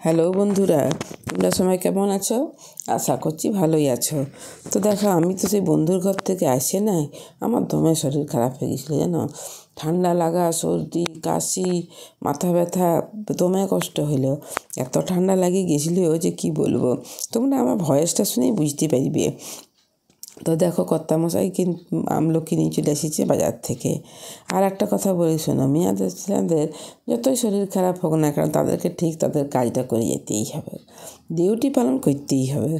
Hello বন্ধুরা, তোমরা সবাই কেমন আছো? আশা করছি ভালোই আছো। তো দেখো, আমি তো সেই বন্ধুর ঘর থেকে আসে নাই, আমার দমে শরীর খারাপ হয়ে গেছিলো জানো। ঠান্ডা লাগা, সর্দি, কাশি, মাথা ব্যথা, দমে কষ্ট হইলো। এত ঠান্ডা লাগে গেছিলো যে কি বলবো, তোমরা আমার ভয়েসটা শুনেই বুঝতে পারবে। তো দেখো, কর্তামশাই আমলকি নিয়ে চলে এসেছে বাজার থেকে। আর একটা কথা বলি শোনো, মেয়েদের ছেলেদের যতই শরীর খারাপ হোক না কেন, তাদেরকে ঠিক তাদের কাজটা করে যেতেই হবে, ডিউটি পালন করতেই হবে।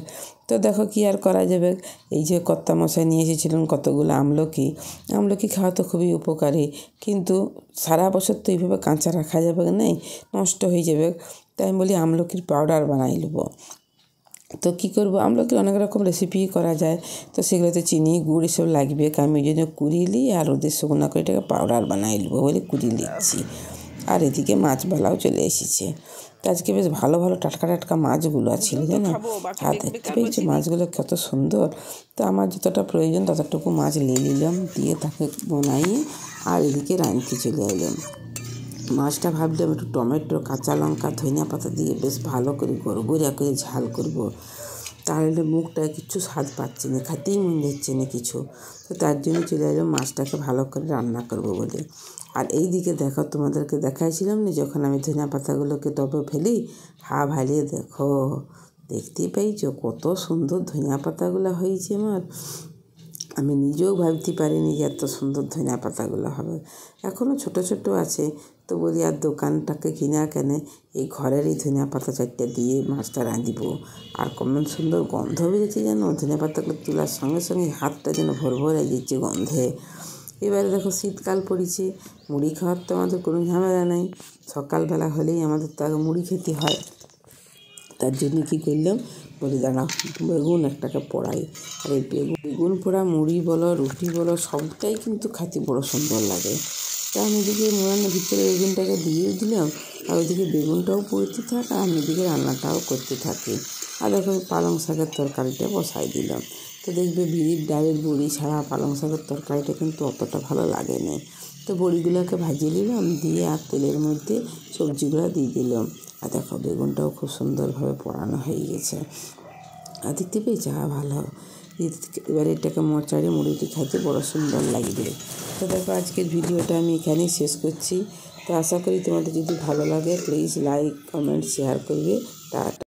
তো দেখো কি আর করা যাবে, এই যে কর্তামশাই নিয়ে এসেছিলেন কতগুলো আমলকি খাওয়া তো খুবই উপকারী, কিন্তু সারা বছর তো এইভাবে কাঁচা রাখা যাবে না, নষ্ট হয়ে যাবে। তাই আমি বলি আমলকির পাউডার বানাই নেবো। তো কী করবো, আমলকি অনেক রকম রেসিপি করা যায়, তো সেগুলোতে চিনি গুড় এসব লাগবে। আমি ওই জন্য কুড়িয়ে নিই আর ওদের শুকনো করে এটাকে পাউডার বানাই নেবো বলে কুড়িয়ে নিচ্ছি। আর এদিকে মাছবেলাও চলে এসেছে। তো আজকে বেশ ভালো ভালো টাটকা টাটকা মাছগুলো ছিল জানো। আর দেখতে পেয়েছি মাছগুলো কত সুন্দর। তো আমার যতটা প্রয়োজন ততটুকু মাছ নিয়ে নিলাম, দিয়ে তাকে বানাইয়ে আর এদিকে রাঁধতে চলে এলাম। মাছটা ভাবলাম একটু টমেটো, কাঁচা লঙ্কা, ধনিয়া পাতা দিয়ে বেশ ভালো করে গড়গড়িয়া করে ঝাল করব। তাহলে মুখটায় কিছু স্বাদ পাচ্ছি না, খাতেই মন যাচ্ছে না কিছু। তো তার জন্য চলে এলাম মাছটাকে ভালো করে রান্না করব বলে। আর এই দিকে দেখো, তোমাদেরকে দেখাইছিলাম না যখন আমি ধনিয়া পাতাগুলোকে টবে ফেলি, ভালিয়ে দেখো, দেখতেই পাইছো কত সুন্দর ধনিয়া পাতাগুলো হয়েছে আমার। আমি নিজেও ভাবতে পারিনি যে এত সুন্দর ধনিয়া পাতাগুলো হবে। এখনও ছোট ছোট আছে, তো বলি আর দোকানটাকে কিনা কেনে, এই ঘরেরই ধনিয়া পাতা 4টে দিয়ে মাছটা রাঁধিব। আর কেমন সুন্দর গন্ধ বেরিয়েছে জানো, ধনিয়া পাতাগুলো তোলার সঙ্গে সঙ্গে হাতটা যেন ভরভর হয়ে যাচ্ছে গন্ধে। এবারে দেখো শীতকাল পড়েছে, মুড়ি খাওয়ার তো আমাদের কোনো ঝামেলা নেই। সকালবেলা হলেই আমাদের তো আগে মুড়ি খেতে হয়। তার জন্য কী করলাম, বলি দাঁড়া বেগুন একটাকে পোড়াই। আর এই বেগুন পোড়া মুড়ি বলো, রুটি বলো, সবটাই কিন্তু খেতে বড় সুন্দর লাগে। তা আমি এদিকে মোড়ানোর ভিতরে বেগুনটাকে দিয়ে দিলাম, আর ওইদিকে বেগুনটাও পড়তে থাকে আর আমি এদিকে রান্নাটাও করতে থাকি। আর দেখো পালং শাকের তরকারিটা বসাই দিলাম। তো দেখবে বিরির ডালের বড়ি ছাড়া পালং শাকের তরকারিটা কিন্তু অতটা ভালো লাগে না। তো বড়িগুলোকে ভাজিয়ে নিলাম, দিয়ে আর তেলের মধ্যে সবজিগুলো দিয়ে দিলাম। আর দেখো বেগুনটাও খুব সুন্দরভাবে পোড়ানো হয়ে গেছে। আর দেখতে পেয়েছি ভালো। এবার এটাকে মোচাড়ে মুড়িটি খাইতে বড় সুন্দর লাগবে। তো দেখো আজকের ভিডিওটা আমি এখানেই শেষ করছি। তো আশা করি তোমাদের যদি ভালো লাগে প্লিজ লাইক, কমেন্ট, শেয়ার করবে। টাটা।